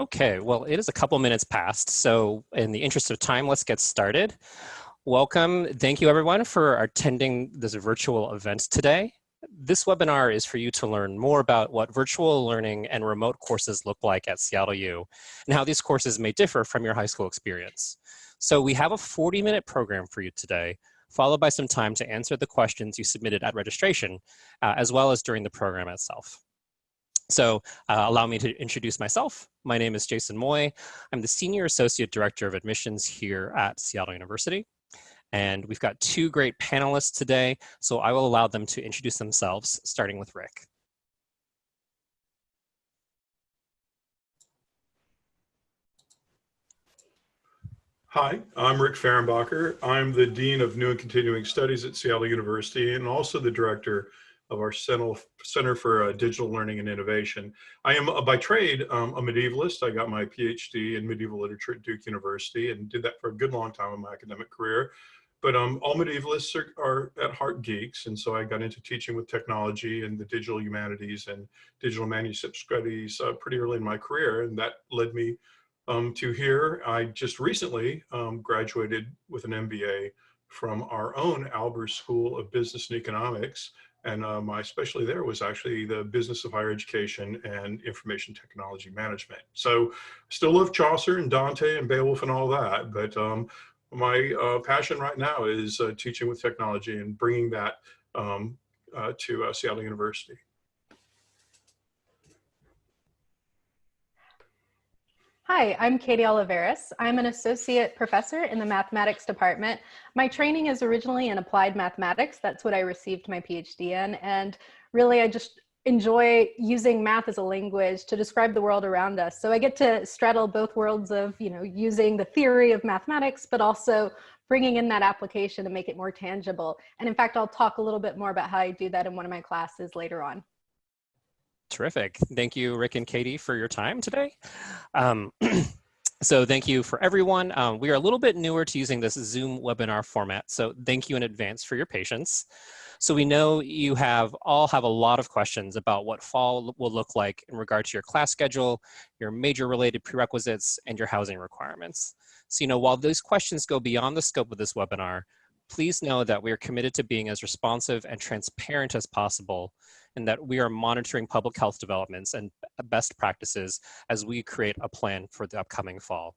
Okay, well, it is a couple minutes past, so in the interest of time, let's get started. Welcome. Thank you, everyone, for attending this virtual event today. This webinar is for you to learn more about what virtual learning and remote courses look like at Seattle U and how these courses may differ from your high school experience. So we have a 40-minute program for you today, followed by some time to answer the questions you submitted at registration, as well as during the program itself. So allow me to introduce myself. My name is Jason Moy. I'm the Senior Associate Director of Admissions here at Seattle University. And we've got two great panelists today, so I will allow them to introduce themselves, starting with Rick. Hi, I'm Rick Fehrenbacher. I'm the Dean of New and Continuing Studies at Seattle University and also the Director of our Center for Digital Learning and Innovation. I am, by trade, a medievalist. I got my PhD in medieval literature at Duke University and did that for a good long time in my academic career. But all medievalists are at heart geeks, and so I got into teaching with technology and the digital humanities and digital manuscript studies pretty early in my career, and that led me to here. I just recently graduated with an MBA from our own Albers School of Business and Economics, and my specialty there was actually the business of higher education and information technology management. So still love Chaucer and Dante and Beowulf and all that, but my passion right now is teaching with technology and bringing that to Seattle University. Hi, I'm Katie Oliveris. I'm an associate professor in the mathematics department. My training is originally in applied mathematics. That's what I received my PhD in. And really, I just enjoy using math as a language to describe the world around us. So I get to straddle both worlds of, using the theory of mathematics, but also bringing in that application to make it more tangible. And in fact, I'll talk a little bit more about how I do that in one of my classes later on. Terrific. Thank you, Rick and Katie, for your time today. So thank you for everyone. We are a little bit newer to using this Zoom webinar format, so thank you in advance for your patience. So we know you all have a lot of questions about what fall will look like in regard to your class schedule, your major related prerequisites, and your housing requirements. So while those questions go beyond the scope of this webinar, please know that we are committed to being as responsive and transparent as possible, and that we are monitoring public health developments and best practices as we create a plan for the upcoming fall.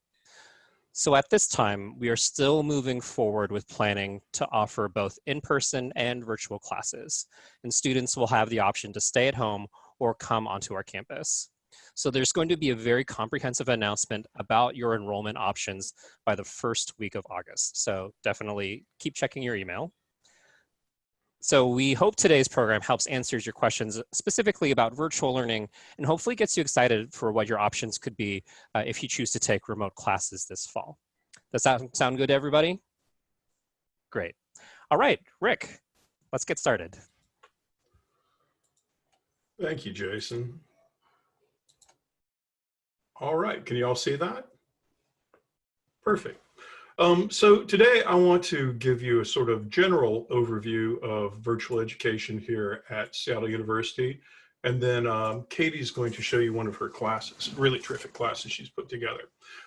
So at this time, we are still moving forward with planning to offer both in-person and virtual classes, and students will have the option to stay at home or come onto our campus. So there's going to be a very comprehensive announcement about your enrollment options by the first week of August. So definitely keep checking your email. So we hope today's program helps answer your questions specifically about virtual learning and hopefully gets you excited for what your options could be if you choose to take remote classes this fall. Does that sound good to everybody? Great. All right, Rick, let's get started. Thank you, Jason. All right, can you all see that? Perfect. So today I want to give you a sort of general overview of virtual education here at Seattle University. And then Katie's going to show you one of her classes, really terrific classes she's put together.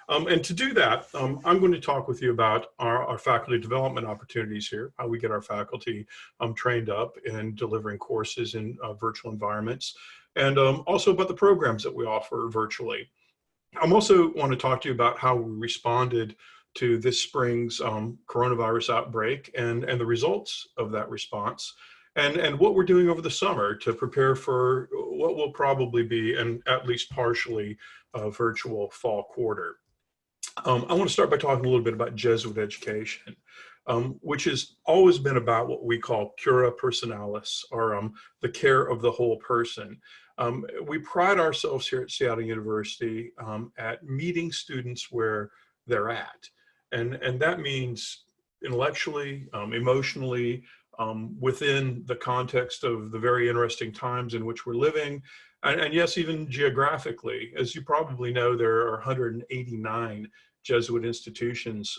And to do that, I'm going to talk with you about our faculty development opportunities here, how we get our faculty trained up in delivering courses in virtual environments, and also about the programs that we offer virtually. I also want to talk to you about how we responded to this spring's coronavirus outbreak and the results of that response, and what we're doing over the summer to prepare for what will probably be an at least partially virtual fall quarter. I want to start by talking a little bit about Jesuit Education, which has always been about what we call cura personalis, or the care of the whole person. We pride ourselves here at Seattle University at meeting students where they're at. And that means intellectually, emotionally, within the context of the very interesting times in which we're living, and yes, even geographically. As you probably know, there are 189 Jesuit institutions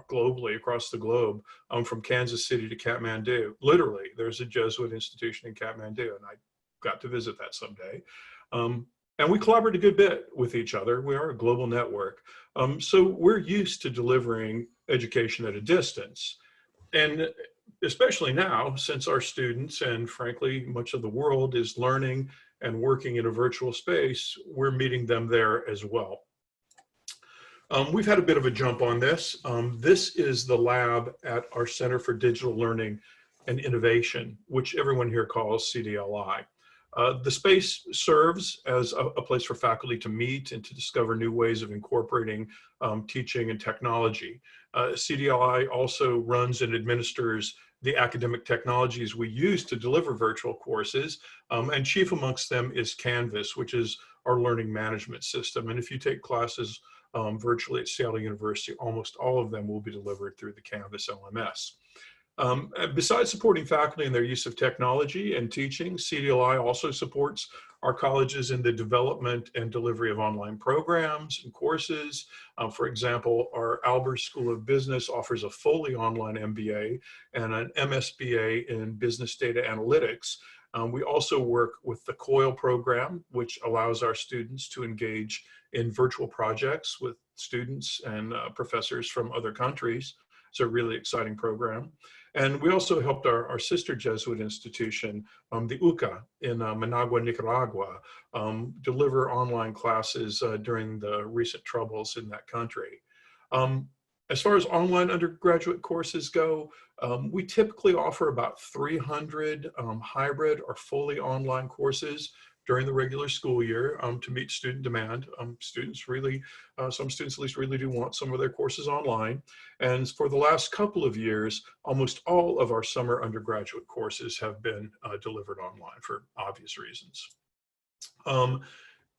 globally, across the globe, from Kansas City to Kathmandu. Literally, there's a Jesuit institution in Kathmandu, and I got to visit that someday. And we collaborate a good bit with each other. We are a global network. So we're used to delivering education at a distance. And especially now, since our students and frankly, much of the world is learning and working in a virtual space, we're meeting them there as well. We've had a bit of a jump on this. This is the lab at our Center for Digital Learning and Innovation, which everyone here calls CDLI. The space serves as a place for faculty to meet and to discover new ways of incorporating teaching and technology. CDLI also runs and administers the academic technologies we use to deliver virtual courses, and chief amongst them is Canvas, which is our learning management system. And if you take classes virtually at Seattle University, almost all of them will be delivered through the Canvas LMS. Besides supporting faculty in their use of technology and teaching, CDLI also supports our colleges in the development and delivery of online programs and courses. For example, our Albers School of Business offers a fully online MBA and an MSBA in Business Data Analytics. We also work with the COIL program, which allows our students to engage in virtual projects with students and professors from other countries. It's a really exciting program. And we also helped our sister Jesuit institution, the UCA in Managua, Nicaragua, deliver online classes during the recent troubles in that country. As far as online undergraduate courses go, we typically offer about 300 hybrid or fully online courses during the regular school year to meet student demand. Students really, some students at least really do want some of their courses online. And for the last couple of years, almost all of our summer undergraduate courses have been delivered online for obvious reasons.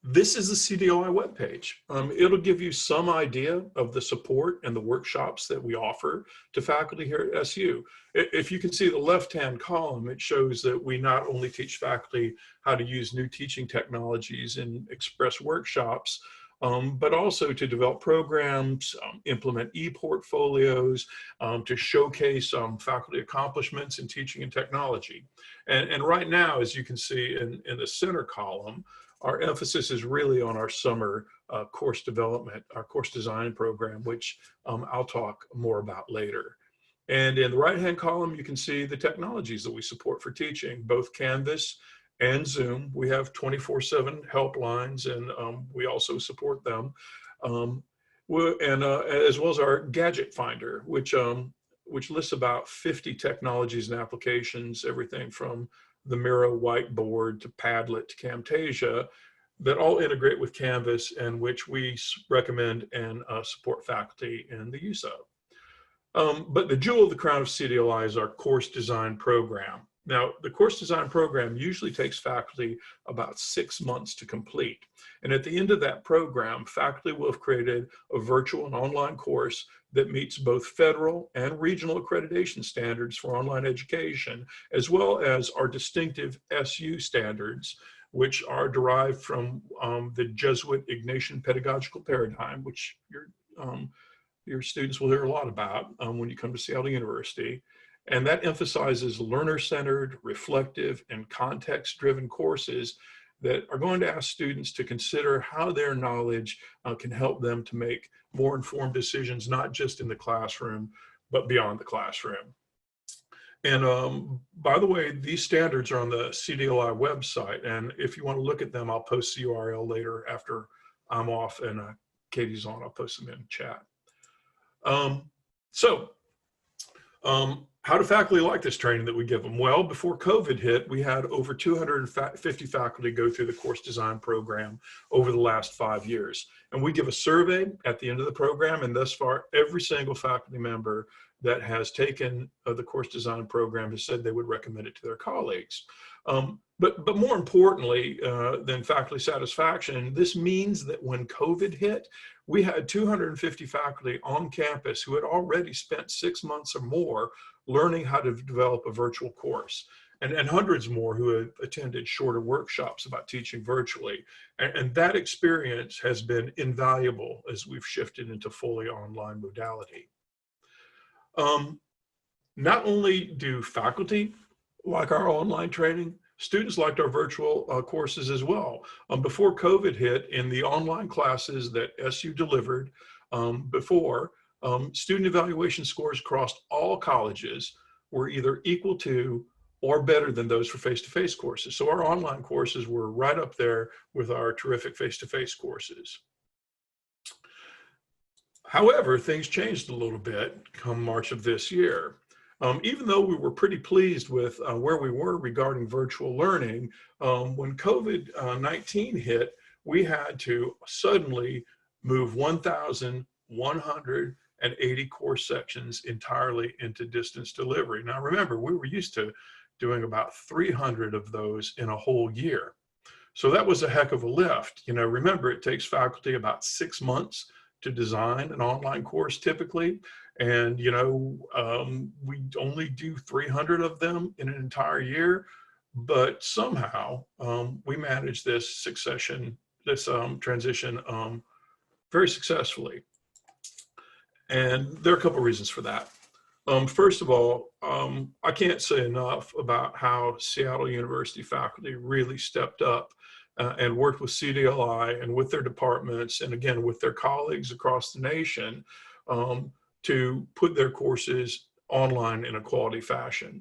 This is the CDLI webpage. It'll give you some idea of the support and the workshops that we offer to faculty here at SU. If you can see the left-hand column, it shows that we not only teach faculty how to use new teaching technologies in express workshops, but also to develop programs, implement e-portfolios, to showcase faculty accomplishments in teaching and technology. And right now, as you can see in the center column, our emphasis is really on our summer course development, our course design program, which I'll talk more about later. And in the right-hand column, you can see the technologies that we support for teaching, both Canvas and Zoom. We have 24/7 helplines, and we also support them. As well as our gadget finder, which lists about 50 technologies and applications, everything from the Miro whiteboard to Padlet to Camtasia, that all integrate with Canvas and which we recommend and support faculty in the use of. But the jewel of the crown of CDLI is our course design program. Now, the course design program usually takes faculty about 6 months to complete. And at the end of that program, faculty will have created a virtual and online course that meets both federal and regional accreditation standards for online education, as well as our distinctive SU standards, which are derived from the Jesuit Education pedagogical paradigm, which your students will hear a lot about when you come to Seattle University. And that emphasizes learner-centered, reflective, and context-driven courses that are going to ask students to consider how their knowledge can help them to make more informed decisions, not just in the classroom, but beyond the classroom. And by the way, these standards are on the CDLI website. And if you want to look at them, I'll post the URL later after I'm off and Katie's on. I'll post them in chat. How do faculty like this training that we give them? Well, before COVID hit, we had over 250 faculty go through the course design program over the last 5 years. And we give a survey at the end of the program, and thus far, every single faculty member that has taken the course design program has said they would recommend it to their colleagues. But more importantly than faculty satisfaction, this means that when COVID hit, we had 250 faculty on campus who had already spent 6 months or more learning how to develop a virtual course, and hundreds more who had attended shorter workshops about teaching virtually. And that experience has been invaluable as we've shifted into fully online modality. Not only do faculty like our online training, students liked our virtual courses as well. Before COVID hit, in the online classes that SU delivered before, student evaluation scores across all colleges were either equal to or better than those for face-to-face courses. So our online courses were right up there with our terrific face-to-face courses. However, things changed a little bit come March of this year. Even though we were pretty pleased with where we were regarding virtual learning, when COVID-19 hit, we had to suddenly move 1,180 course sections entirely into distance delivery. Now remember, we were used to doing about 300 of those in a whole year. So that was a heck of a lift. You know, remember, it takes faculty about 6 months to design an online course typically. And, you know, we only do 300 of them in an entire year, but somehow we managed this transition very successfully. And there are a couple of reasons for that. First of all, I can't say enough about how Seattle University faculty really stepped up and worked with CDLI and with their departments, and again, with their colleagues across the nation to put their courses online in a quality fashion.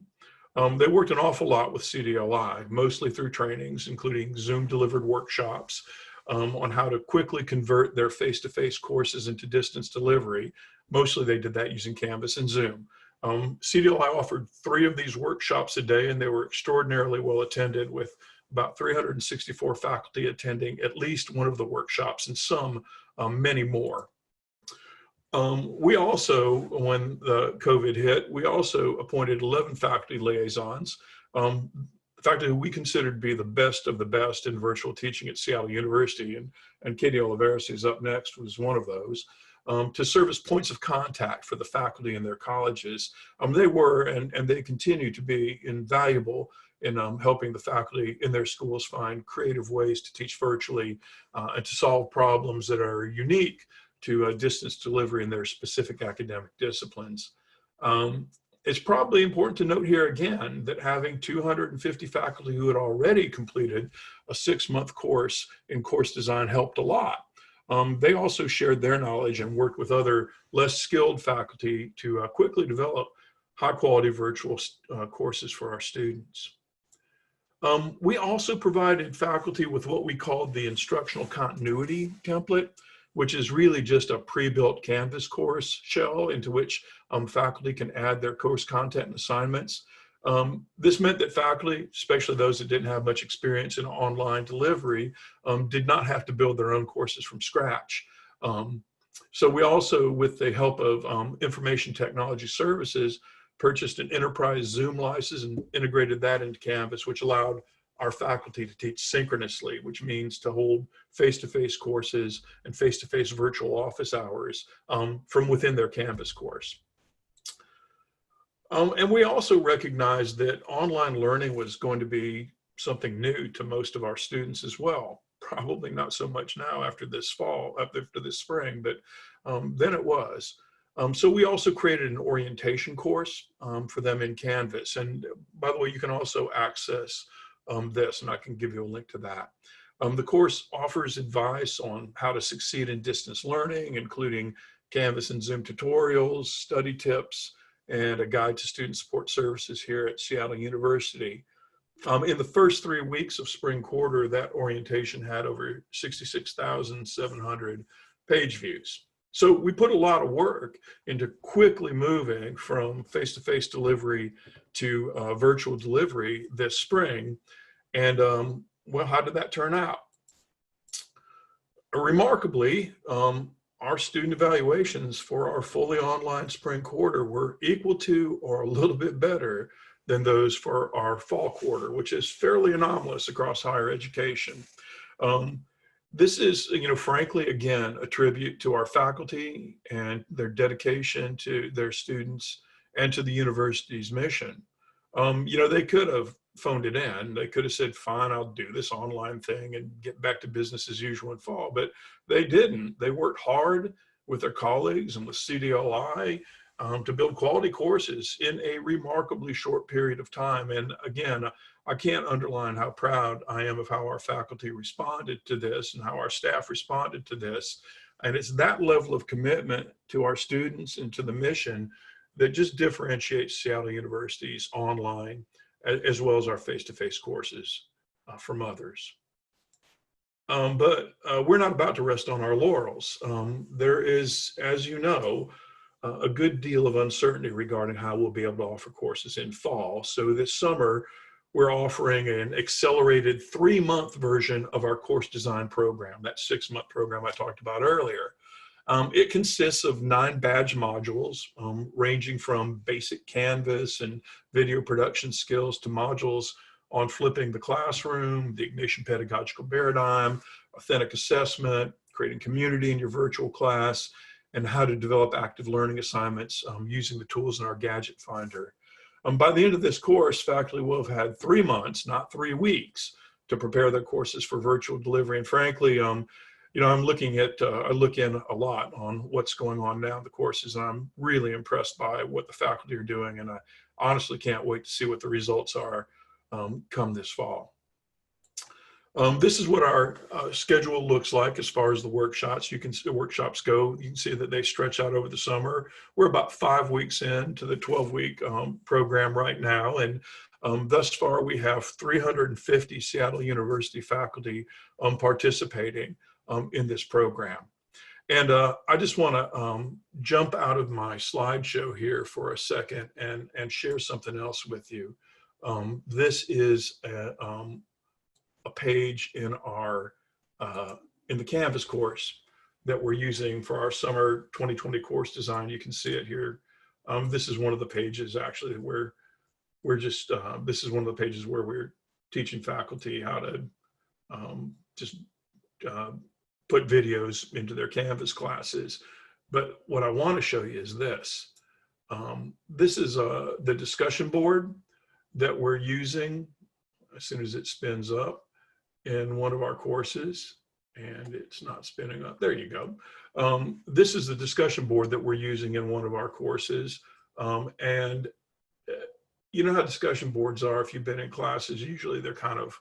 They worked an awful lot with CDLI, mostly through trainings, including Zoom delivered workshops on how to quickly convert their face-to-face courses into distance delivery. Mostly they did that using Canvas and Zoom. CDLI offered 3 of these workshops a day, and they were extraordinarily well attended, with about 364 faculty attending at least one of the workshops, and some many more. We also, when the COVID hit, we also appointed 11 faculty liaisons, faculty we considered to be the best of the best in virtual teaching at Seattle University, and Katie Oliveras, who's up next, was one of those, to serve as points of contact for the faculty in their colleges. They were, and they continue to be, invaluable in helping the faculty in their schools find creative ways to teach virtually and to solve problems that are unique to distance delivery in their specific academic disciplines. It's probably important to note here again that having 250 faculty who had already completed a 6-month course in course design helped a lot. They also shared their knowledge and worked with other less skilled faculty to quickly develop high quality virtual courses for our students. We also provided faculty with what we called the instructional continuity template, which is really just a pre-built Canvas course shell into which faculty can add their course content and assignments. This meant that faculty, especially those that didn't have much experience in online delivery, did not have to build their own courses from scratch. So we also, with the help of Information Technology Services, purchased an enterprise Zoom license and integrated that into Canvas, which allowed our faculty to teach synchronously, which means to hold face-to-face courses and face-to-face virtual office hours from within their Canvas course. And we also recognized that online learning was going to be something new to most of our students as well. Probably not so much now after this fall, after this spring, but then it was. So we also created an orientation course for them in Canvas. And by the way, you can also access this, and I can give you a link to that. The course offers advice on how to succeed in distance learning, including Canvas and Zoom tutorials, study tips, and a guide to student support services here at Seattle University. In the first 3 weeks of spring quarter, that orientation had over 66,700 page views. So we put a lot of work into quickly moving from face-to-face delivery to virtual delivery this spring. And well, how did that turn out? Remarkably, our student evaluations for our fully online spring quarter were equal to or a little bit better than those for our fall quarter, which is fairly anomalous across higher education. This is, frankly, again, a tribute to our faculty and their dedication to their students and to the university's mission. They could have phoned it in. They could have said, fine, I'll do this online thing and get back to business as usual in fall, but they didn't. They worked hard with their colleagues and with CDLI to build quality courses in a remarkably short period of time. And again, I can't underline how proud I am of how our faculty responded to this and how our staff responded to this. And it's that level of commitment to our students and to the mission that just differentiates Seattle University's online as well as our face-to-face courses from others. But we're not about to rest on our laurels. There is, as you know, a good deal of uncertainty regarding how we'll be able to offer courses in fall. So this summer, we're offering an accelerated 3-month version of our course design program, that 6-month program I talked about earlier. It consists of 9 badge modules, ranging from basic Canvas and video production skills to modules on flipping the classroom, the Ignition pedagogical paradigm, authentic assessment, creating community in your virtual class, and how to develop active learning assignments using the tools in our gadget finder. By the end of this course, faculty will have had 3 months, not 3 weeks, to prepare their courses for virtual delivery. And frankly, you know, I'm looking at, I look in a lot on what's going on now in the courses, and I'm really impressed by what the faculty are doing. And I honestly can't wait to see what the results are come this fall. This is what our schedule looks like as far as the workshops. Workshops go. You can see that they stretch out over the summer. We're about 5 weeks into the 12-week program right now, and thus far we have 350 Seattle University faculty participating in this program. And I just want to jump out of my slideshow here for a second and share something else with you. This is a page in our in the Canvas course that we're using for our summer 2020 course design. You can see it here. This is one of the pages actually where we're just this is one of the pages where we're teaching faculty how to just put videos into their Canvas classes. But what I want to show you is this. This is the discussion board that we're using as soon as it spins up in one of our courses, and it's not spinning up. There you go. This is the discussion board that we're using in one of our courses. And you know how discussion boards are if you've been in classes, usually they're kind of,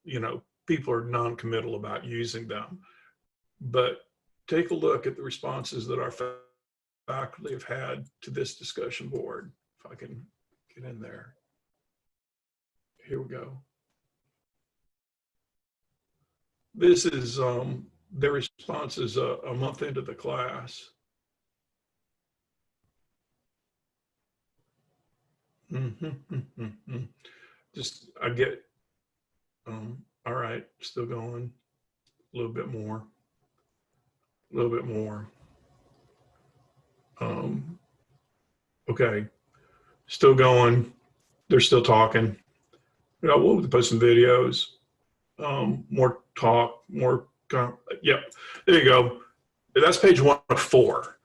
you know, people are non-committal about using them. But take a look at the responses that our faculty have had to this discussion board. If I can get in there. Here we go. This is their responses a month into the class. Just, I get, all right, still going, a little bit more, a little bit more. Okay, still going, they're still talking. You know, we'll post some videos, more talk, more, yep, there you go. That's page 1 of 4.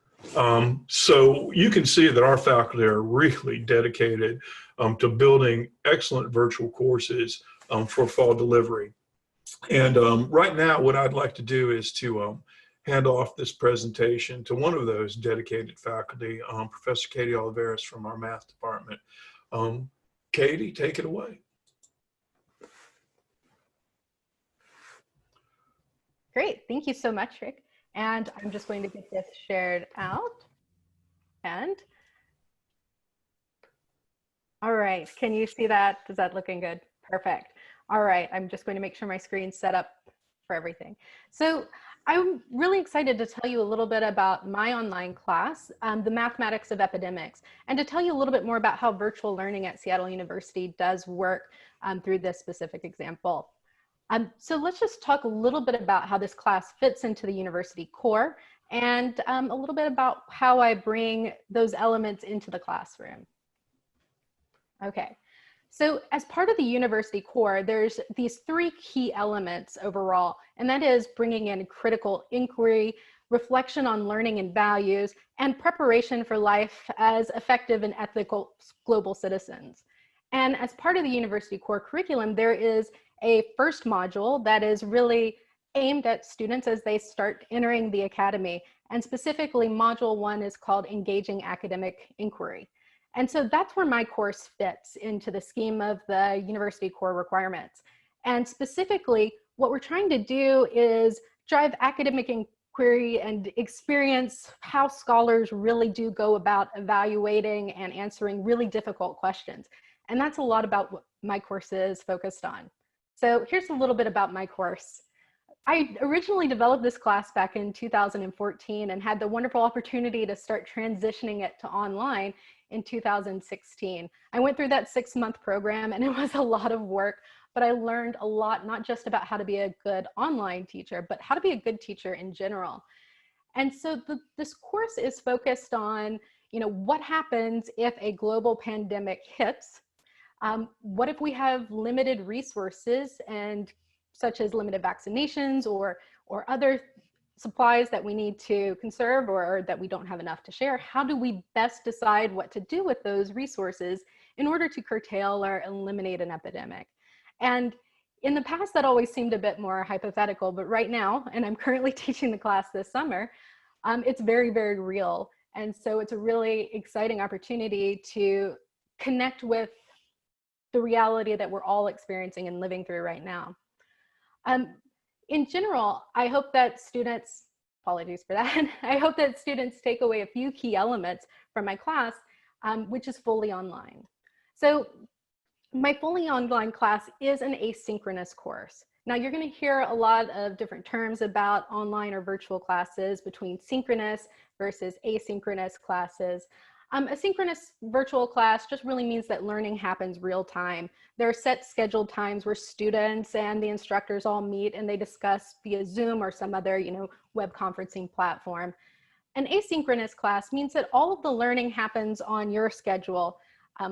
So you can see that our faculty are really dedicated to building excellent virtual courses for fall delivery. And right now, what I'd like to do is to hand off this presentation to one of those dedicated faculty, Professor Katie Oliveras from our math department. Katie, take it away. Great, thank you so much, Rick. And I'm just going to get this shared out. And all right, can you see that? Is that looking good? Perfect. All right, I'm just going to make sure my screen's set up for everything. So I'm really excited to tell you a little bit about my online class, the Mathematics of Epidemics, and to tell you a little bit more about how virtual learning at Seattle University does work through this specific example. So let's just talk a little bit about how this class fits into the university core and a little bit about how I bring those elements into the classroom. Okay, so as part of the university core, there's these 3 key elements overall, and that is bringing in critical inquiry, reflection on learning and values, and preparation for life as effective and ethical global citizens. And as part of the university core curriculum, there is a first module that is really aimed at students as they start entering the academy. And specifically, Module 1 is called Engaging Academic Inquiry. And so that's where my course fits into the scheme of the university core requirements. And specifically, what we're trying to do is drive academic inquiry and experience how scholars really do go about evaluating and answering really difficult questions. And that's a lot about what my course is focused on. So here's a little bit about my course. I originally developed this class back in 2014 and had the wonderful opportunity to start transitioning it to online in 2016. I went through that 6-month program and it was a lot of work, but I learned a lot, not just about how to be a good online teacher, but how to be a good teacher in general. And so this course is focused on, what happens if a global pandemic hits? What if we have limited resources and such as limited vaccinations or other supplies that we need to conserve or that we don't have enough to share? How do we best decide what to do with those resources in order to curtail or eliminate an epidemic? And in the past, that always seemed a bit more hypothetical, but right now, and I'm currently teaching the class this summer, it's very, very real. And so it's a really exciting opportunity to connect with the reality that we're all experiencing and living through right now. In general, I hope that students, apologies for that, I hope that students take away a few key elements from my class, which is fully online. So my fully online class is an asynchronous course. Now you're going to hear a lot of different terms about online or virtual classes between synchronous versus asynchronous classes. A synchronous virtual class just really means that learning happens real time. There are set scheduled times where students and the instructors all meet and they discuss via Zoom or some other, web conferencing platform. An asynchronous class means that all of the learning happens on your schedule.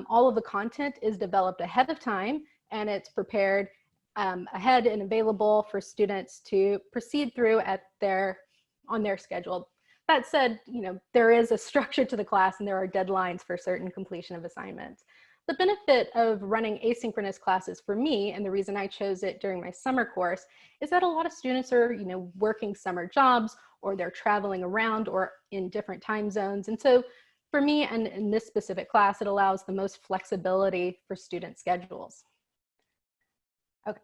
All of the content is developed ahead of time and it's prepared ahead and available for students to proceed through on their schedule. That said, there is a structure to the class and there are deadlines for certain completion of assignments. The benefit of running asynchronous classes for me, and the reason I chose it during my summer course, is that a lot of students are, working summer jobs or they're traveling around or in different time zones. And so for me and in this specific class, it allows the most flexibility for student schedules. Okay.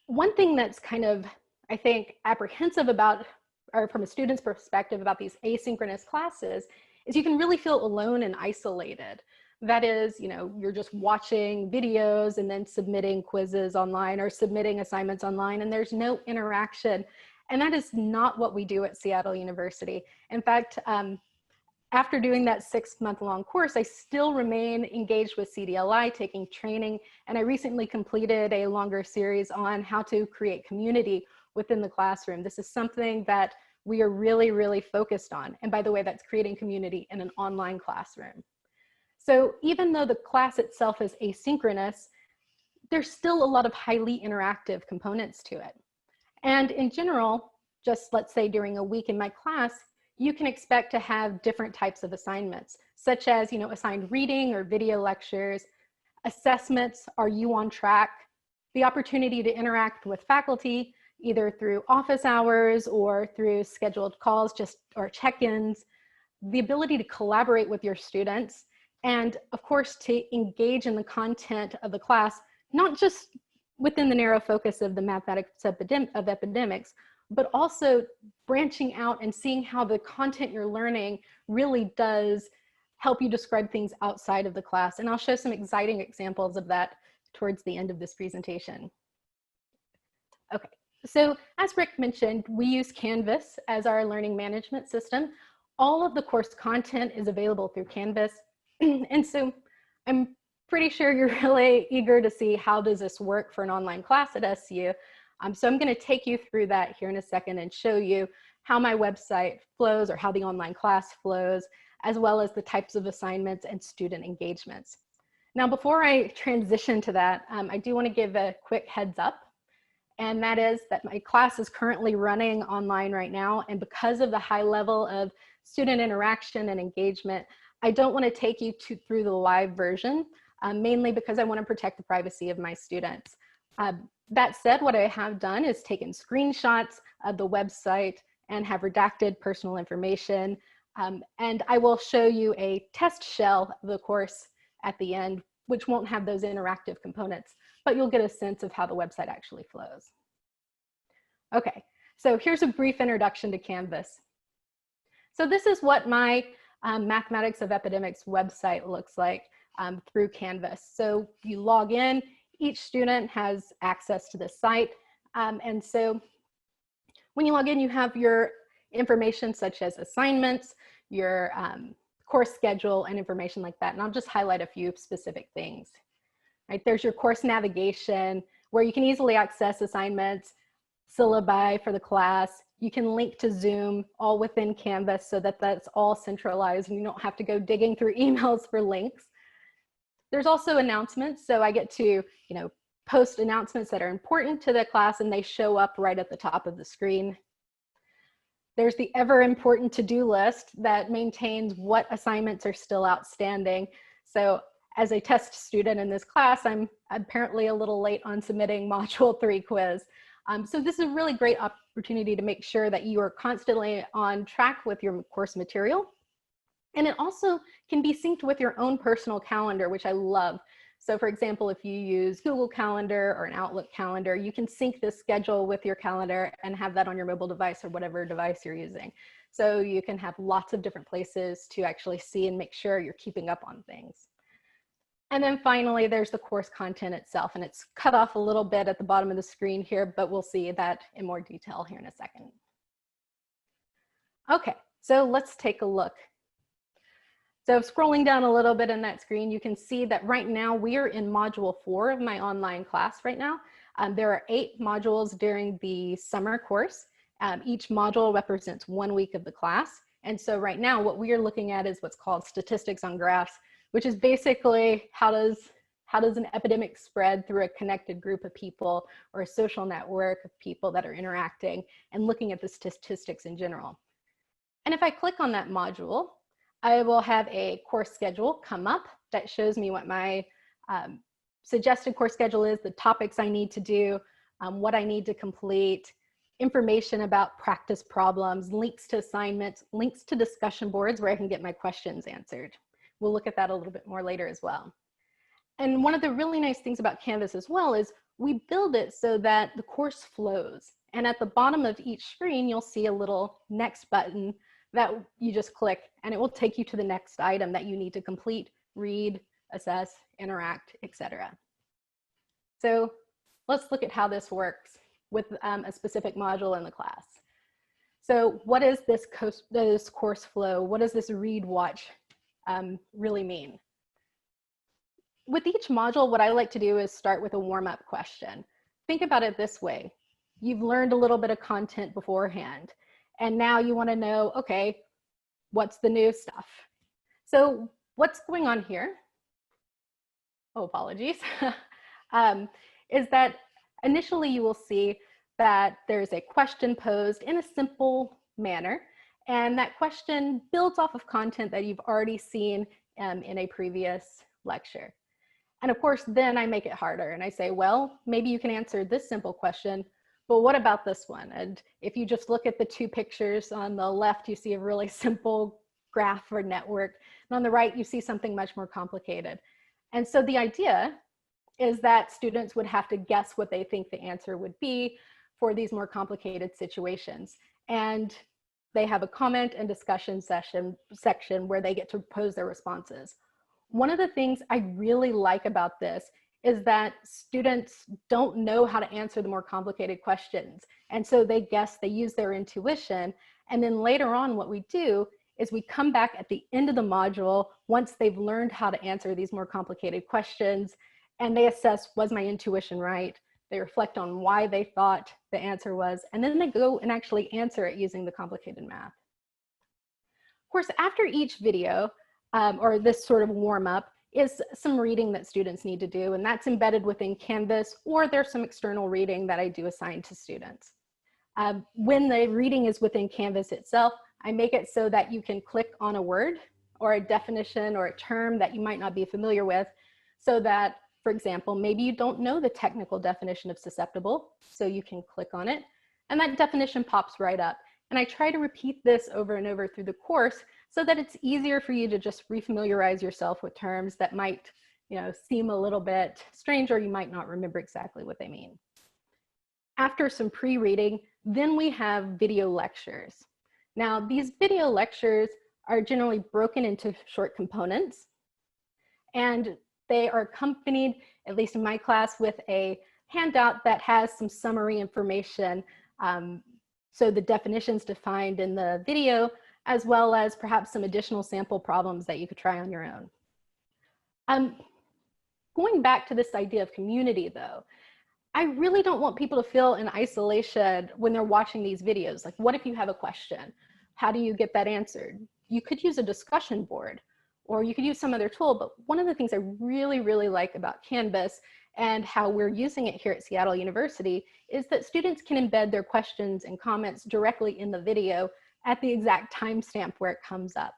One thing that's kind of, I think, apprehensive about, or from a student's perspective about these asynchronous classes, is you can really feel alone and isolated. That is, you're just watching videos and then submitting quizzes online or submitting assignments online, and there's no interaction. And that is not what we do at Seattle University. In fact, after doing that 6-month-long course, I still remain engaged with CDLI, taking training, and I recently completed a longer series on how to create community within the classroom. This is something that we are really, really focused on. And by the way, that's creating community in an online classroom. So even though the class itself is asynchronous, there's still a lot of highly interactive components to it. And in general, just let's say during a week in my class, you can expect to have different types of assignments, such as, assigned reading or video lectures, assessments, are you on track, the opportunity to interact with faculty, either through office hours or through scheduled calls, or check-ins, the ability to collaborate with your students, and of course, to engage in the content of the class, not just within the narrow focus of the mathematics of epidemics, but also branching out and seeing how the content you're learning really does help you describe things outside of the class. And I'll show some exciting examples of that towards the end of this presentation. Okay, so as Rick mentioned, we use Canvas as our learning management system. All of the course content is available through Canvas. And so I'm pretty sure you're really eager to see how does this work for an online class at SU. So I'm going to take you through that here in a second and show you how my website flows or how the online class flows, as well as the types of assignments and student engagements. Now, before I transition to that, I do want to give a quick heads up, and that is that my class is currently running online right now, and because of the high level of student interaction and engagement, I don't want to take you through the live version, mainly because I want to protect the privacy of my students. That said, what I have done is taken screenshots of the website and have redacted personal information. And I will show you a test shell of the course at the end, which won't have those interactive components, but you'll get a sense of how the website actually flows. Okay, so here's a brief introduction to Canvas. So this is what my Mathematics of Epidemics website looks like through Canvas. So you log in, each student has access to this site. And so when you log in, you have your information such as assignments, your course schedule, and information like that. And I'll just highlight a few specific things. Right, there's your course navigation, where you can easily access assignments, syllabi for the class. You can link to Zoom all within Canvas so that that's all centralized and you don't have to go digging through emails for links. There's also announcements. So I get to, post announcements that are important to the class and they show up right at the top of the screen. There's the ever important to-do list that maintains what assignments are still outstanding. So as a test student in this class, I'm apparently a little late on submitting Module 3 quiz. So this is a really great opportunity to make sure that you are constantly on track with your course material. And it also can be synced with your own personal calendar, which I love. So for example, if you use Google Calendar or an Outlook calendar, you can sync this schedule with your calendar and have that on your mobile device or whatever device you're using. So you can have lots of different places to actually see and make sure you're keeping up on things. And then finally, there's the course content itself, and it's cut off a little bit at the bottom of the screen here, but we'll see that in more detail here in a second. Okay, so let's take a look. So scrolling down a little bit in that screen, you can see that right now we are in Module 4 of my online class right now. There are 8 modules during the summer course. Each module represents 1 week of the class. And so right now what we are looking at is what's called statistics on graphs, which is basically how does an epidemic spread through a connected group of people or a social network of people that are interacting and looking at the statistics in general. And if I click on that module, I will have a course schedule come up that shows me what my suggested course schedule is, the topics I need to do, what I need to complete, information about practice problems, links to assignments, links to discussion boards where I can get my questions answered. We'll look at that a little bit more later as well. And one of the really nice things about Canvas as well is we build it so that the course flows. And at the bottom of each screen, you'll see a little next button that you just click and it will take you to the next item that you need to complete, read, assess, interact, etc. So let's look at how this works with a specific module in the class. So what is this course flow? What does this read, watch really mean? With each module, what I like to do is start with a warm-up question. Think about it this way. You've learned a little bit of content beforehand, and now you want to know, okay, what's the new stuff? So what's going on here? Oh, apologies. Is that initially you will see that there's a question posed in a simple manner, and that question builds off of content that you've already seen in a previous lecture. And of course, then I make it harder and I say, well, maybe you can answer this simple question, but what about this one? And if you just look at the 2 pictures on the left, you see a really simple graph or network. And on the right, you see something much more complicated. And so the idea is that students would have to guess what they think the answer would be for these more complicated situations. And they have a comment and discussion section where they get to pose their responses. One of the things I really like about this is that students don't know how to answer the more complicated questions. And so they guess, they use their intuition. And then later on, what we do is we come back at the end of the module once they've learned how to answer these more complicated questions, and they assess, was my intuition right? They reflect on why they thought the answer was, and then they go and actually answer it using the complicated math. Of course, after each video, or this sort of warm up, is some reading that students need to do, and that's embedded within Canvas, or there's some external reading that I do assign to students. When the reading is within Canvas itself, I make it so that you can click on a word or a definition or a term that you might not be familiar with, so that, for example, maybe you don't know the technical definition of susceptible, so you can click on it, and that definition pops right up. And I try to repeat this over and over through the course so that it's easier for you to just refamiliarize yourself with terms that might, seem a little bit strange, or you might not remember exactly what they mean. After some pre-reading, then we have video lectures. Now, these video lectures are generally broken into short components, and they are accompanied, at least in my class, with a handout that has some summary information. So the definitions defined in the video, as well as perhaps some additional sample problems that you could try on your own. Going back to this idea of community though, I really don't want people to feel in isolation when they're watching these videos. Like, what if you have a question? How do you get that answered? You could use a discussion board, or you could use some other tool. But one of the things I really, really like about Canvas and how we're using it here at Seattle University is that students can embed their questions and comments directly in the video at the exact timestamp where it comes up.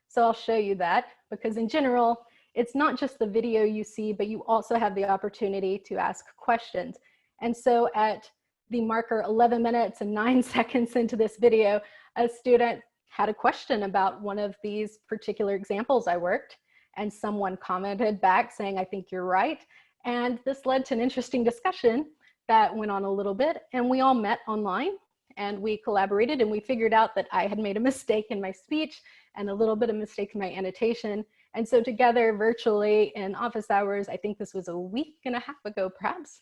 So I'll show you that, because in general, it's not just the video you see, but you also have the opportunity to ask questions. And so at the marker 11 minutes and 9 seconds into this video, a student had a question about one of these particular examples I worked, and someone commented back saying, "I think you're right." And this led to an interesting discussion that went on a little bit, and we all met online and we collaborated, and we figured out that I had made a mistake in my speech and a little bit of mistake in my annotation. And so together virtually in office hours, I think this was a week and a half ago perhaps,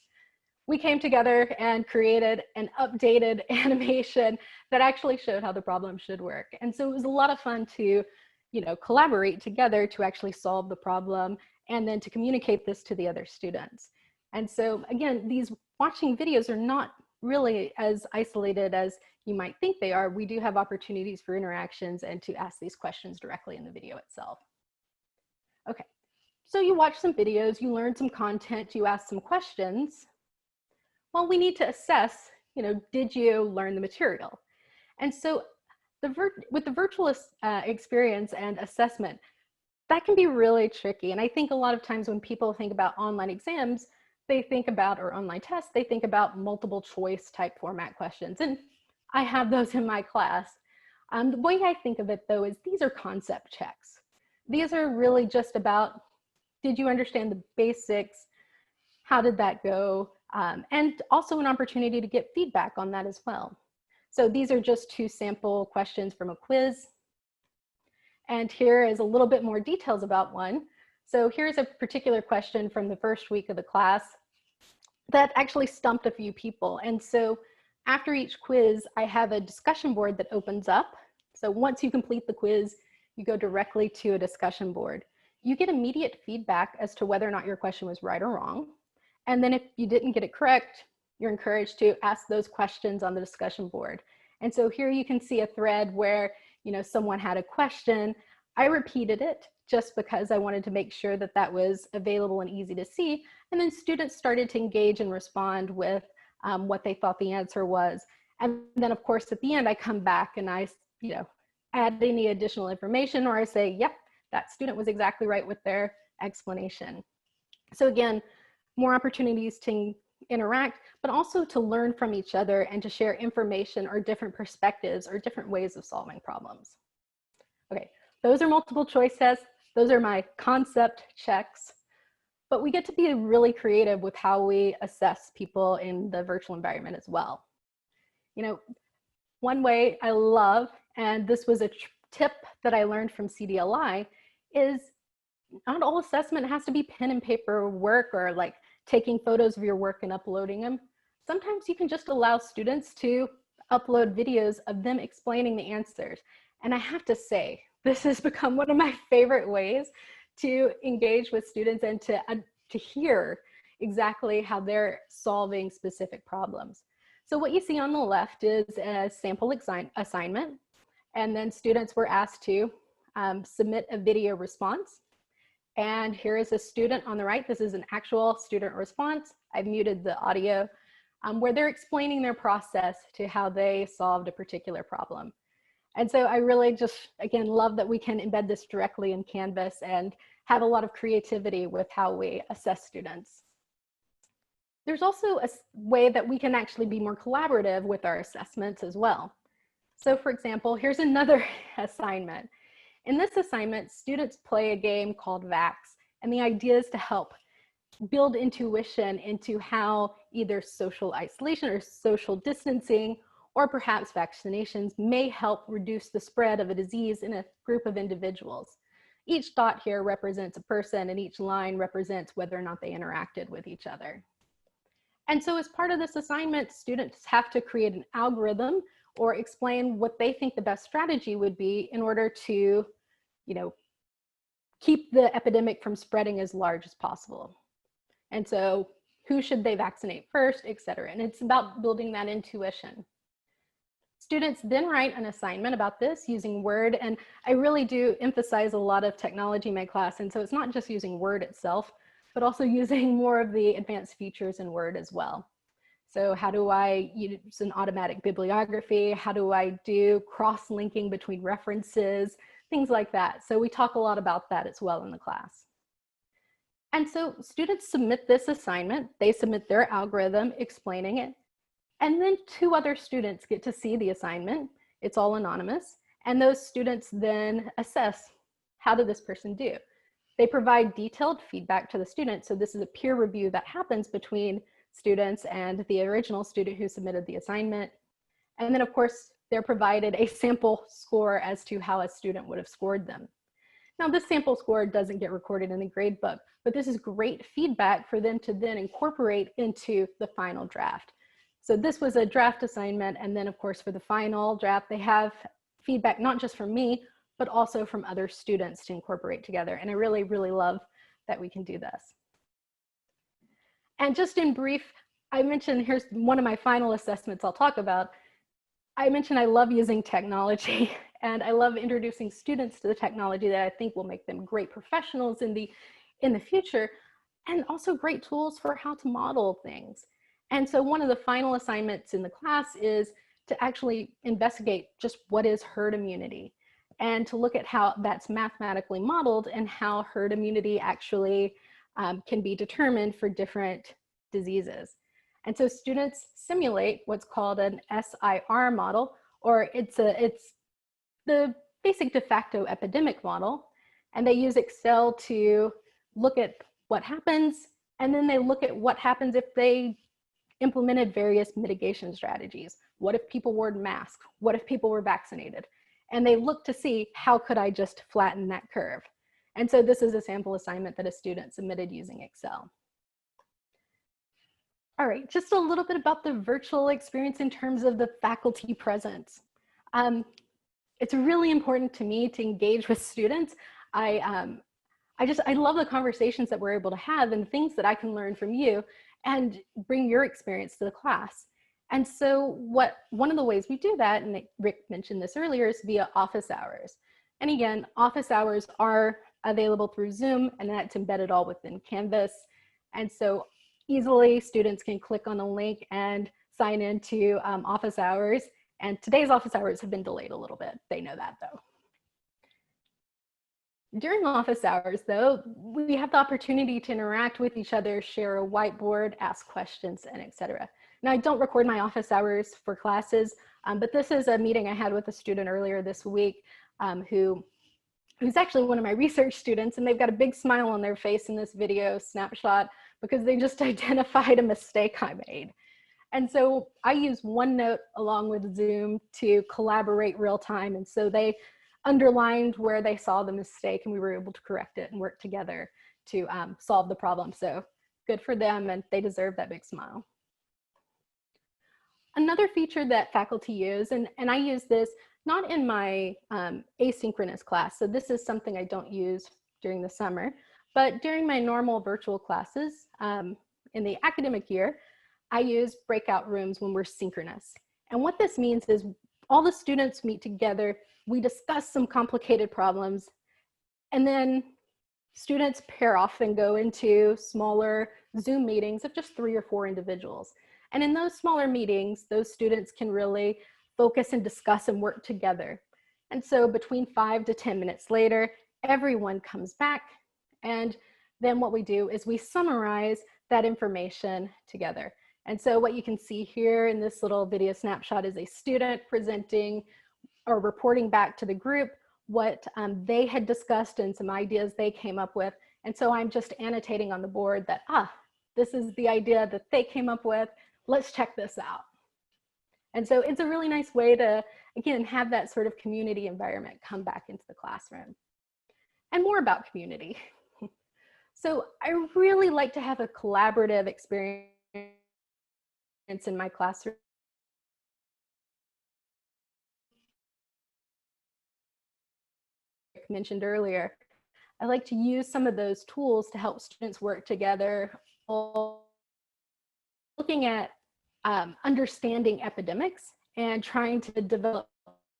we came together and created an updated animation that actually showed how the problem should work. And so it was a lot of fun to, collaborate together to actually solve the problem and then to communicate this to the other students. And so again, these watching videos are not really as isolated as you might think they are. We do have opportunities for interactions and to ask these questions directly in the video itself. Okay, so you watch some videos, you learn some content, you ask some questions. Well, we need to assess, did you learn the material? And so with the virtual experience and assessment, that can be really tricky. And I think a lot of times when people think about online exams, they think about, or online tests, they think about multiple choice type format questions. And I have those in my class. The way I think of it though is these are concept checks. These are really just about, did you understand the basics? How did that go? And also an opportunity to get feedback on that as well. So these are just 2 sample questions from a quiz. And here is a little bit more details about one. So here's a particular question from the first week of the class that actually stumped a few people. And so after each quiz, I have a discussion board that opens up. So once you complete the quiz, you go directly to a discussion board. You get immediate feedback as to whether or not your question was right or wrong. And then if you didn't get it correct, you're encouraged to ask those questions on the discussion board. And so here you can see a thread where, someone had a question. I repeated it just because I wanted to make sure that that was available and easy to see. And then students started to engage and respond with what they thought the answer was. And then of course, at the end, I come back and I, add any additional information, or I say, yep, that student was exactly right with their explanation. So again, more opportunities to interact, but also to learn from each other and to share information or different perspectives or different ways of solving problems. Okay, those are multiple choice tests. Those are my concept checks, but we get to be really creative with how we assess people in the virtual environment as well. One way I love, and this was a tip that I learned from CDLI, is not all assessment has to be pen and paper work or like taking photos of your work and uploading them. Sometimes you can just allow students to upload videos of them explaining the answers. And I have to say, this has become one of my favorite ways to engage with students and to hear exactly how they're solving specific problems. So what you see on the left is a sample assignment, and then students were asked to submit a video response. And here is a student on the right. This is an actual student response. I've muted the audio, where they're explaining their process to how they solved a particular problem. And so I really just, again, love that we can embed this directly in Canvas and have a lot of creativity with how we assess students. There's also a way that we can actually be more collaborative with our assessments as well. So for example, here's another assignment. In this assignment, students play a game called VAX, and the idea is to help build intuition into how either social isolation or social distancing, or perhaps vaccinations, may help reduce the spread of a disease in a group of individuals. Each dot here represents a person, and each line represents whether or not they interacted with each other. And so as part of this assignment, students have to create an algorithm or explain what they think the best strategy would be in order to, keep the epidemic from spreading as large as possible. And so who should they vaccinate first, et cetera. And it's about building that intuition. Students then write an assignment about this using Word, and I really do emphasize a lot of technology in my class, and so it's not just using Word itself, but also using more of the advanced features in Word as well. So how do I use an automatic bibliography? How do I do cross-linking between references? Things like that. So we talk a lot about that as well in the class. And so students submit this assignment, they submit their algorithm explaining it, and then 2 other students get to see the assignment. It's all anonymous, and those students then assess, how did this person do? They provide detailed feedback to the student, so this is a peer review that happens between students and the original student who submitted the assignment. And then of course, they're provided a sample score as to how a student would have scored them. Now this sample score doesn't get recorded in the grade book, but this is great feedback for them to then incorporate into the final draft. So this was a draft assignment, and then of course for the final draft, they have feedback not just from me, but also from other students to incorporate together. And I really, really love that we can do this. And just in brief, I mentioned, here's one of my final assessments I'll talk about. I mentioned I love using technology, and I love introducing students to the technology that I think will make them great professionals in the future, and also great tools for how to model things. And so one of the final assignments in the class is to actually investigate just what is herd immunity, and to look at how that's mathematically modeled and how herd immunity actually can be determined for different diseases. And so students simulate what's called an SIR model, or it's the basic de facto epidemic model. And they use Excel to look at what happens, and then they look at what happens if they implemented various mitigation strategies. What if people wore masks? What if people were vaccinated? And they look to see, how could I just flatten that curve? And so this is a sample assignment that a student submitted using Excel. All right, just a little bit about the virtual experience in terms of the faculty presence. It's really important to me to engage with students. I love the conversations that we're able to have and things that I can learn from you and bring your experience to the class. And so one of the ways we do that, and Rick mentioned this earlier, is via office hours. And again, office hours are available through Zoom, and that's embedded all within Canvas. And so easily students can click on a link and sign into office hours. And today's office hours have been delayed a little bit. They know that though. During office hours though, we have the opportunity to interact with each other, share a whiteboard, ask questions, and etc. Now I don't record my office hours for classes, but this is a meeting I had with a student earlier this week who's actually one of my research students, and they've got a big smile on their face in this video snapshot because they just identified a mistake I made. And so I use OneNote along with Zoom to collaborate real time. And so they underlined where they saw the mistake, and we were able to correct it and work together to solve the problem. So good for them, and they deserve that big smile. Another feature that faculty use, and I use this not in my asynchronous class, so this is something I don't use during the summer, but during my normal virtual classes in the academic year, I use breakout rooms when we're synchronous. And what this means is all the students meet together, we discuss some complicated problems, and then students pair off and go into smaller Zoom meetings of just 3 or 4 individuals. And in those smaller meetings, those students can really focus and discuss and work together. And so between 5 to 10 minutes later, everyone comes back, and then what we do is we summarize that information together. And so what you can see here in this little video snapshot is a student presenting or reporting back to the group what they had discussed and some ideas they came up with. And so I'm just annotating on the board that, this is the idea that they came up with. Let's check this out. And so it's a really nice way to, again, have that sort of community environment come back into the classroom. And more about community. So I really like to have a collaborative experience in my classroom. Mentioned earlier, I like to use some of those tools to help students work together, looking at understanding epidemics and trying to develop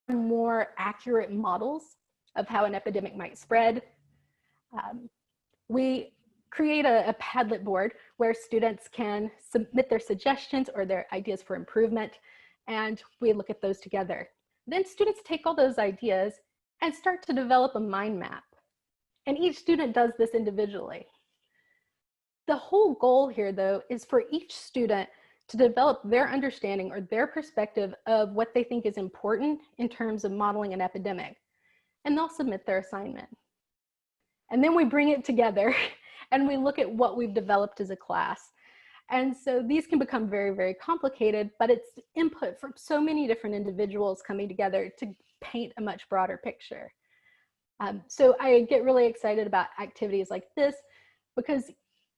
more accurate models of how an epidemic might spread. We create a Padlet board where students can submit their suggestions or their ideas for improvement, and we look at those together. Then students take all those ideas and start to develop a mind map. And each student does this individually. The whole goal here, though, is for each student to develop their understanding or their perspective of what they think is important in terms of modeling an epidemic. And they'll submit their assignment. And then we bring it together and we look at what we've developed as a class. And so these can become very, very complicated, but it's input from so many different individuals coming together to paint a much broader picture. So I get really excited about activities like this because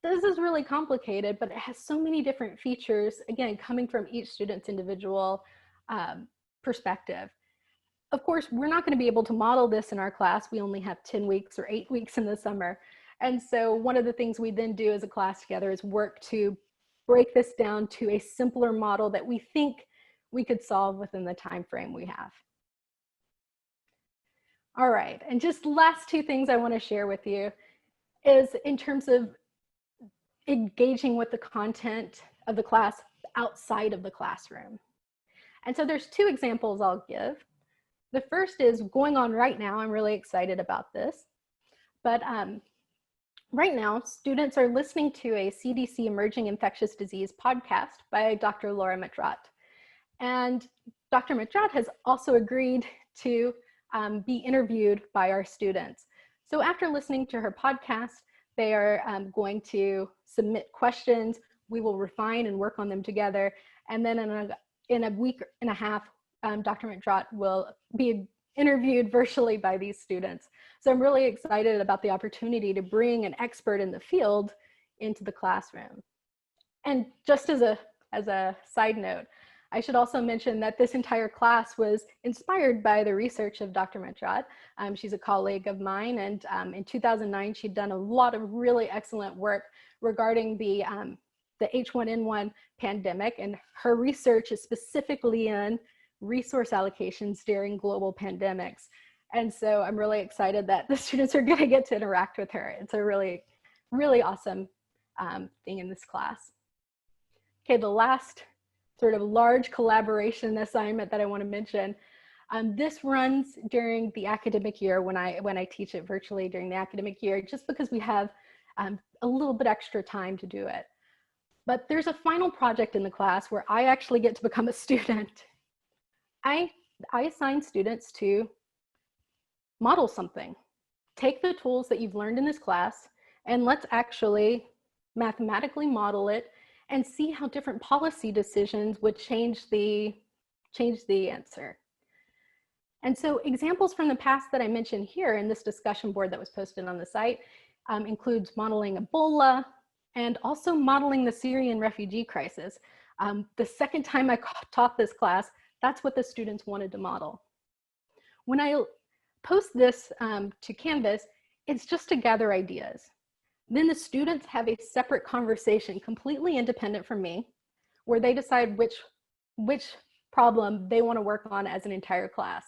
this is really complicated, but it has so many different features, again, coming from each student's individual perspective. Of course, we're not going to be able to model this in our class. We only have 10 weeks or 8 weeks in the summer. And so one of the things we then do as a class together is work to break this down to a simpler model that we think we could solve within the time frame we have. All right, and just last two things I want to share with you is in terms of engaging with the content of the class outside of the classroom. And so there's two examples I'll give. The first is going on right now. I'm really excited about this. But right now, students are listening to a CDC Emerging Infectious Disease podcast by Dr. Laura Matrat. And Dr. Matrat has also agreed to be interviewed by our students. So after listening to her podcast, they are going to submit questions. We will refine and work on them together. And then in a week and a half, Dr. Matrat will be interviewed virtually by these students. So I'm really excited about the opportunity to bring an expert in the field into the classroom. And just as a side note, I should also mention that this entire class was inspired by the research of Dr. Matrat. She's a colleague of mine, and in 2009, she'd done a lot of really excellent work regarding the H1N1 pandemic, and her research is specifically in resource allocations during global pandemics. And so I'm really excited that the students are gonna get to interact with her. It's a really, really awesome thing in this class. Okay, the last sort of large collaboration assignment that I want to mention. This runs during the academic year when I teach it virtually during the academic year, just because we have a little bit extra time to do it. But there's a final project in the class where I actually get to become a student. I assign students to model something. Take the tools that you've learned in this class and let's actually mathematically model it and see how different policy decisions would change the answer. And so examples from the past that I mentioned here in this discussion board that was posted on the site includes modeling Ebola and also modeling the Syrian refugee crisis. The second time I taught this class, that's what the students wanted to model. When I post this to Canvas, it's just to gather ideas. Then the students have a separate conversation completely independent from me, where they decide which problem they want to work on as an entire class.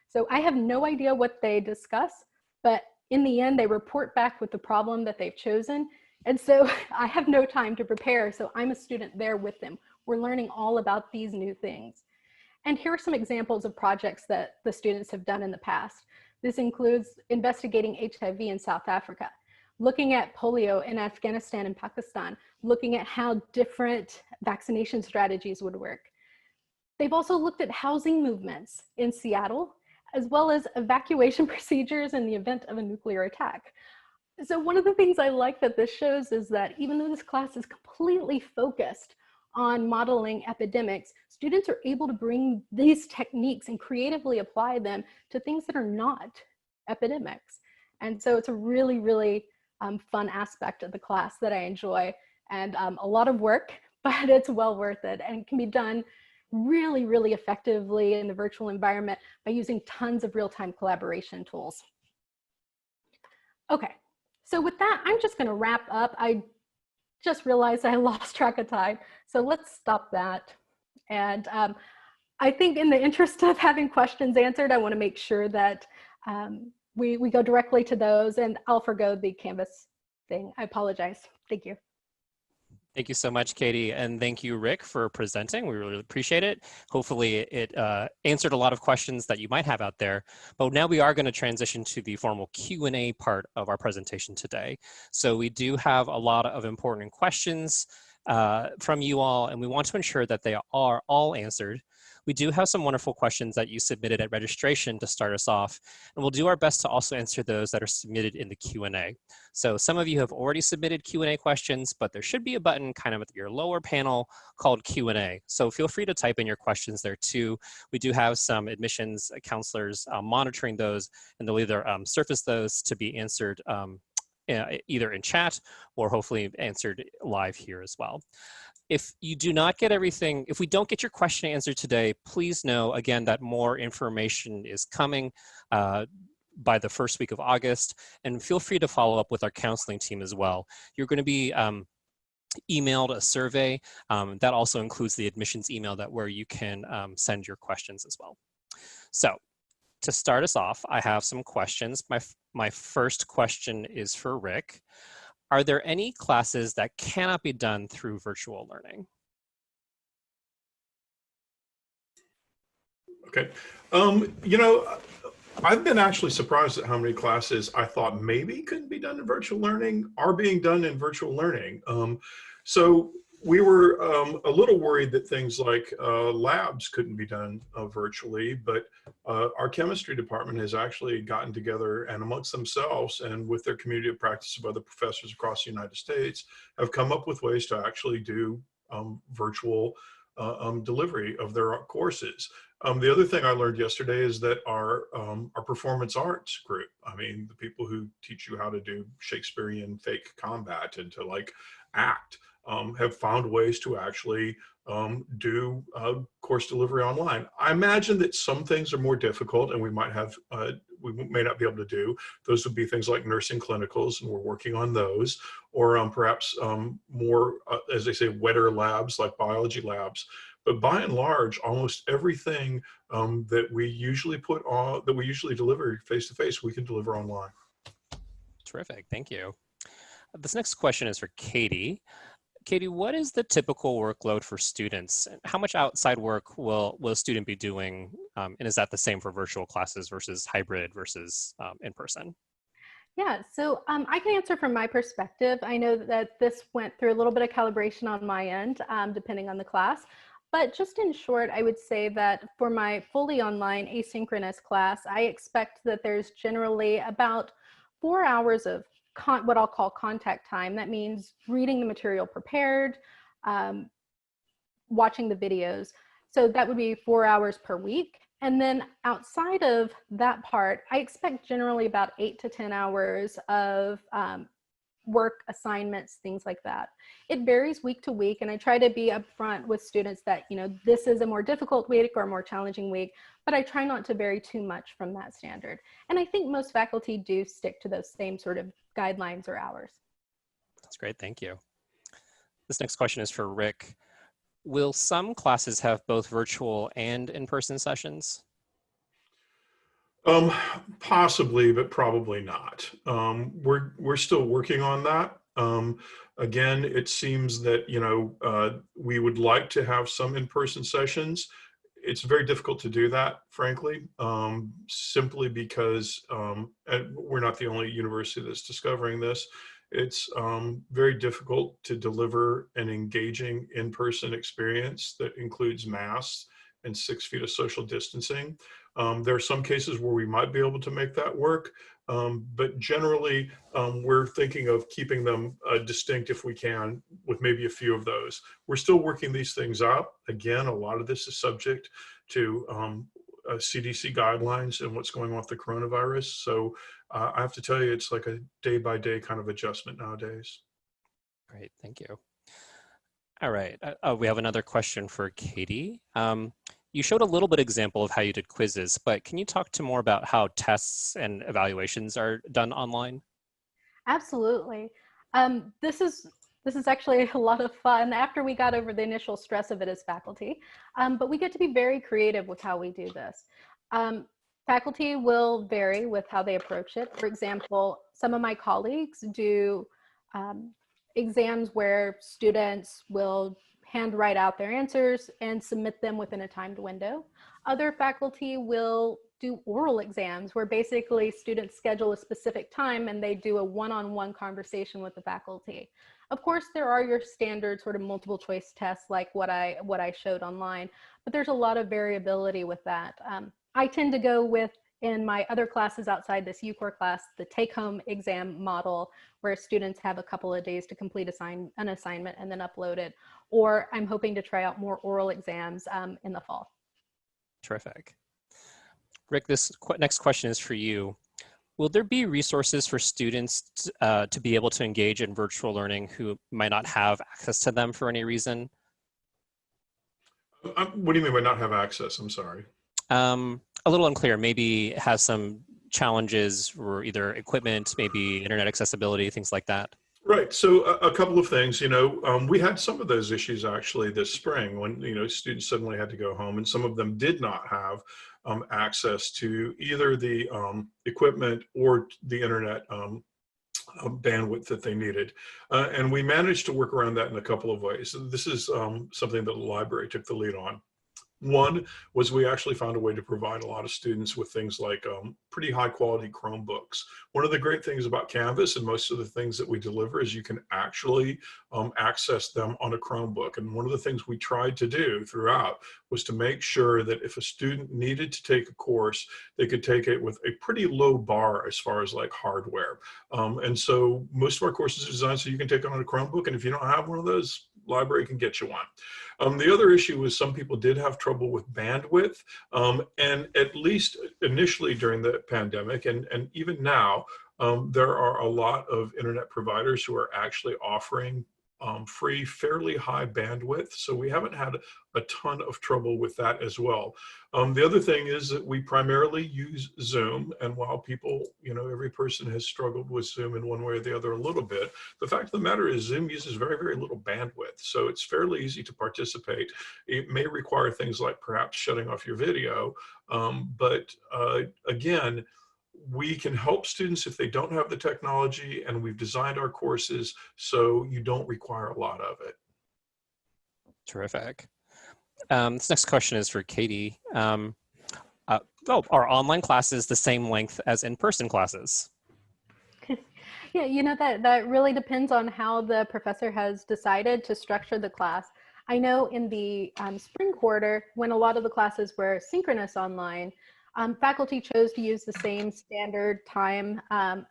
So I have no idea what they discuss, but in the end, they report back with the problem that they've chosen. And so I have no time to prepare, so I'm a student there with them. We're learning all about these new things. And here are some examples of projects that the students have done in the past. This includes investigating HIV in South Africa, looking at polio in Afghanistan and Pakistan, looking at how different vaccination strategies would work. They've also looked at housing movements in Seattle, as well as evacuation procedures in the event of a nuclear attack. So one of the things I like that this shows is that even though this class is completely focused on modeling epidemics, students are able to bring these techniques and creatively apply them to things that are not epidemics. And so it's a really, really fun aspect of the class that I enjoy, and a lot of work, but it's well worth it, and it can be done really, really effectively in the virtual environment by using tons of real-time collaboration tools. Okay, so with that, I'm just gonna wrap up. I just realized I lost track of time, so let's stop that. And I think in the interest of having questions answered, I wanna make sure that we go directly to those, and I'll forgo the Canvas thing. I apologize. Thank you. Thank you so much, Katie, and thank you, Rick, for presenting. We really appreciate it. Hopefully it answered a lot of questions that you might have out there. But now we are going to transition to the formal Q&A part of our presentation today. So we do have a lot of important questions from you all, and we want to ensure that they are all answered. We do have some wonderful questions that you submitted at registration to start us off, and we'll do our best to also answer those that are submitted in the Q&A. So some of you have already submitted Q&A questions, but there should be a button kind of at your lower panel called Q&A. So feel free to type in your questions there too. We do have some admissions counselors monitoring those, and they'll either surface those to be answered either in chat or hopefully answered live here as well. If you do not get everything, if we don't get your question answered today, please know again that more information is coming by the first week of August, and feel free to follow up with our counseling team as well. You're going to be emailed a survey that also includes the admissions email where you can send your questions as well. So to start us off, I have some questions. My first question is for Rick. Are there any classes that cannot be done through virtual learning? Okay. You know, I've been actually surprised at how many classes I thought maybe couldn't be done in virtual learning are being done in virtual learning. So we were a little worried that things like labs couldn't be done virtually, but our chemistry department has actually gotten together and amongst themselves and with their community of practice of other professors across the United States have come up with ways to actually do virtual delivery of their courses. The other thing I learned yesterday is that our performance arts group, I mean, the people who teach you how to do Shakespearean fake combat and to like act, have found ways to actually do course delivery online. I imagine that some things are more difficult and we may not be able to do. Those would be things like nursing clinicals, and we're working on those, or perhaps more, as they say, wetter labs like biology labs. But by and large, almost everything that we usually deliver face-to-face, we can deliver online. Terrific, thank you. This next question is for Katie. Katie, what is the typical workload for students? How much outside work will a student be doing? And is that the same for virtual classes versus hybrid versus in-person? Yeah, so I can answer from my perspective. I know that this went through a little bit of calibration on my end, depending on the class. But just in short, I would say that for my fully online asynchronous class, I expect that there's generally about 4 hours of what I'll call contact time. That means reading the material prepared, watching the videos. So that would be 4 hours per week. And then outside of that part, I expect generally about 8 to 10 hours of work assignments, things like that. It varies week to week, and I try to be upfront with students that, you know, this is a more difficult week or a more challenging week, but I try not to vary too much from that standard. And I think most faculty do stick to those same sort of guidelines or hours. That's great, thank you. This next question is for Rick. Will some classes have both virtual and in-person sessions? Possibly, but probably not. We're still working on that. Again, it seems that, you know, we would like to have some in-person sessions. It's very difficult to do that, frankly, simply because, and we're not the only university that's discovering this. It's very difficult to deliver an engaging in-person experience that includes mass and 6 feet of social distancing. There are some cases where we might be able to make that work, but generally we're thinking of keeping them distinct if we can, with maybe a few of those. We're still working these things out. Again, a lot of this is subject to CDC guidelines and what's going on with the coronavirus. So I have to tell you, it's like a day-by-day kind of adjustment nowadays. Great, thank you. All right, we have another question for Katie. You showed a little bit example of how you did quizzes, but can you talk to more about how tests and evaluations are done online? Absolutely. This is actually a lot of fun after we got over the initial stress of it as faculty, but we get to be very creative with how we do this. Faculty will vary with how they approach it. For example, some of my colleagues do exams where students will handwrite out their answers and submit them within a timed window. Other faculty will do oral exams where basically students schedule a specific time and they do a one-on-one conversation with the faculty. Of course, there are your standard sort of multiple choice tests like what I showed online, but there's a lot of variability with that. I tend to go with, in my other classes outside this UCOR class, the take-home exam model where students have a couple of days to complete an assignment and then upload it. Or I'm hoping to try out more oral exams in the fall. Terrific. Rick, this next question is for you. Will there be resources for students to be able to engage in virtual learning who might not have access to them for any reason? What do you mean by not have access? I'm sorry. A little unclear. Maybe it has some challenges or either equipment, maybe internet accessibility, things like that. Right. So a couple of things, we had some of those issues actually this spring when, students suddenly had to go home, and some of them did not have access to either the equipment or the internet bandwidth that they needed. And we managed to work around that in a couple of ways. This is something that the library took the lead on. One was we actually found a way to provide a lot of students with things like pretty high quality Chromebooks. One of the great things about Canvas and most of the things that we deliver is you can actually access them on a Chromebook. And one of the things we tried to do throughout was to make sure that if a student needed to take a course, they could take it with a pretty low bar as far as like hardware. And so most of our courses are designed so you can take it on a Chromebook. And if you don't have one of those, library can get you one. The other issue was some people did have trouble with bandwidth, and at least initially during the pandemic, and even now, there are a lot of internet providers who are actually offering free, fairly high bandwidth. So we haven't had a ton of trouble with that as well. The other thing is that we primarily use Zoom. And while people, every person has struggled with Zoom in one way or the other a little bit, the fact of the matter is Zoom uses very, very little bandwidth. So it's fairly easy to participate. It may require things like perhaps shutting off your video. But again, we can help students if they don't have the technology, and we've designed our courses so you don't require a lot of it. Terrific. This next question is for Katie. Are online classes the same length as in-person classes? Yeah, that really depends on how the professor has decided to structure the class. I know in the spring quarter, when a lot of the classes were synchronous online, faculty chose to use the same standard time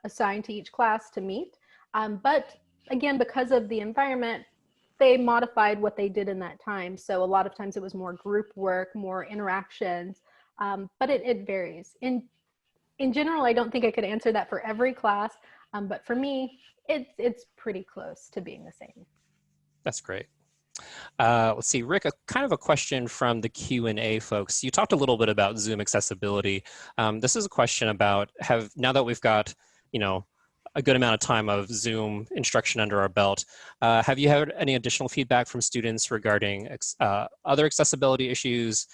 assigned to each class to meet. But again, because of the environment, they modified what they did in that time. So a lot of times it was more group work, more interactions, but it varies. In general, I don't think I could answer that for every class, but for me, it's pretty close to being the same. That's great. Let's see, Rick, kind of a question from the Q&A folks. You talked a little bit about Zoom accessibility. This is a question about now that we've got, a good amount of time of Zoom instruction under our belt, have you had any additional feedback from students regarding other accessibility issues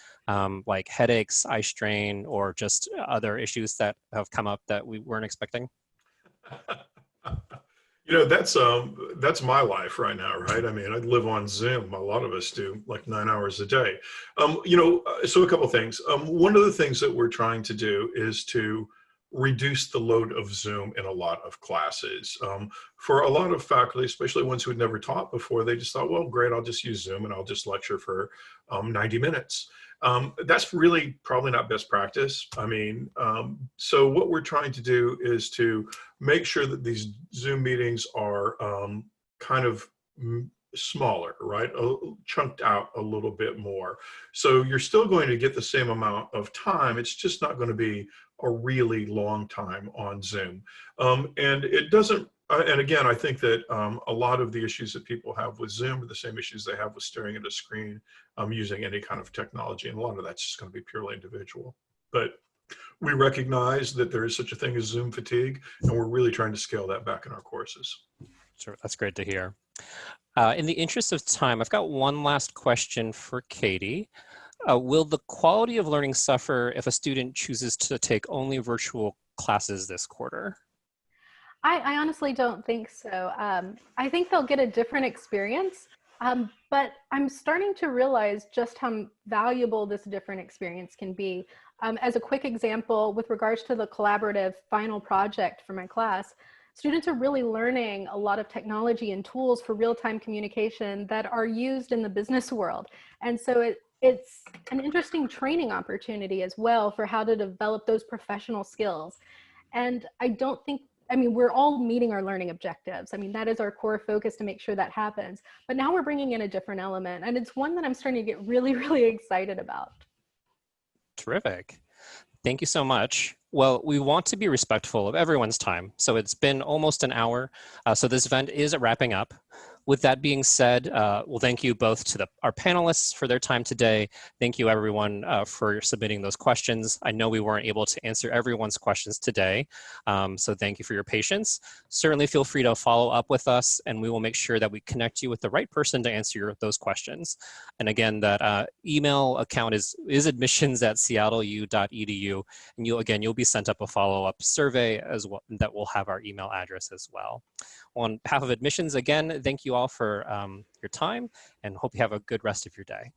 like headaches, eye strain, or just other issues that have come up that we weren't expecting? That's my life right now, right? I mean, I live on Zoom. A lot of us do, like 9 hours a day. So a couple things. One of the things that we're trying to do is to reduced the load of Zoom in a lot of classes. For a lot of faculty, especially ones who had never taught before, they just thought, well, great, I'll just use Zoom and I'll just lecture for 90 minutes. That's really probably not best practice. I mean, so what we're trying to do is to make sure that these Zoom meetings are kind of smaller, right? Chunked out a little bit more. So you're still going to get the same amount of time. It's just not going to be a really long time on Zoom. And it doesn't, and again, I think that a lot of the issues that people have with Zoom are the same issues they have with staring at a screen using any kind of technology. And a lot of that's just going to be purely individual. But we recognize that there is such a thing as Zoom fatigue, and we're really trying to scale that back in our courses. Sure, that's great to hear. In the interest of time, I've got one last question for Katie. Will the quality of learning suffer if a student chooses to take only virtual classes this quarter? I honestly don't think so. I think they'll get a different experience, but I'm starting to realize just how valuable this different experience can be. As a quick example, with regards to the collaborative final project for my class, students are really learning a lot of technology and tools for real-time communication that are used in the business world. And so it's an interesting training opportunity as well for how to develop those professional skills. And I mean, we're all meeting our learning objectives. I mean, that is our core focus to make sure that happens. But now we're bringing in a different element, and it's one that I'm starting to get really, really excited about. Terrific. Thank you so much. Well, we want to be respectful of everyone's time. So it's been almost an hour. So this event is wrapping up. With that being said, well, thank you both to our panelists for their time today. Thank you everyone for submitting those questions. I know we weren't able to answer everyone's questions today. So thank you for your patience. Certainly feel free to follow up with us, and we will make sure that we connect you with the right person to answer those questions. And again, that email account is admissions@seattleu.edu. And you'll be sent up a follow-up survey as well that will have our email address as well. On behalf of admissions, again, thank you all for your time, and hope you have a good rest of your day.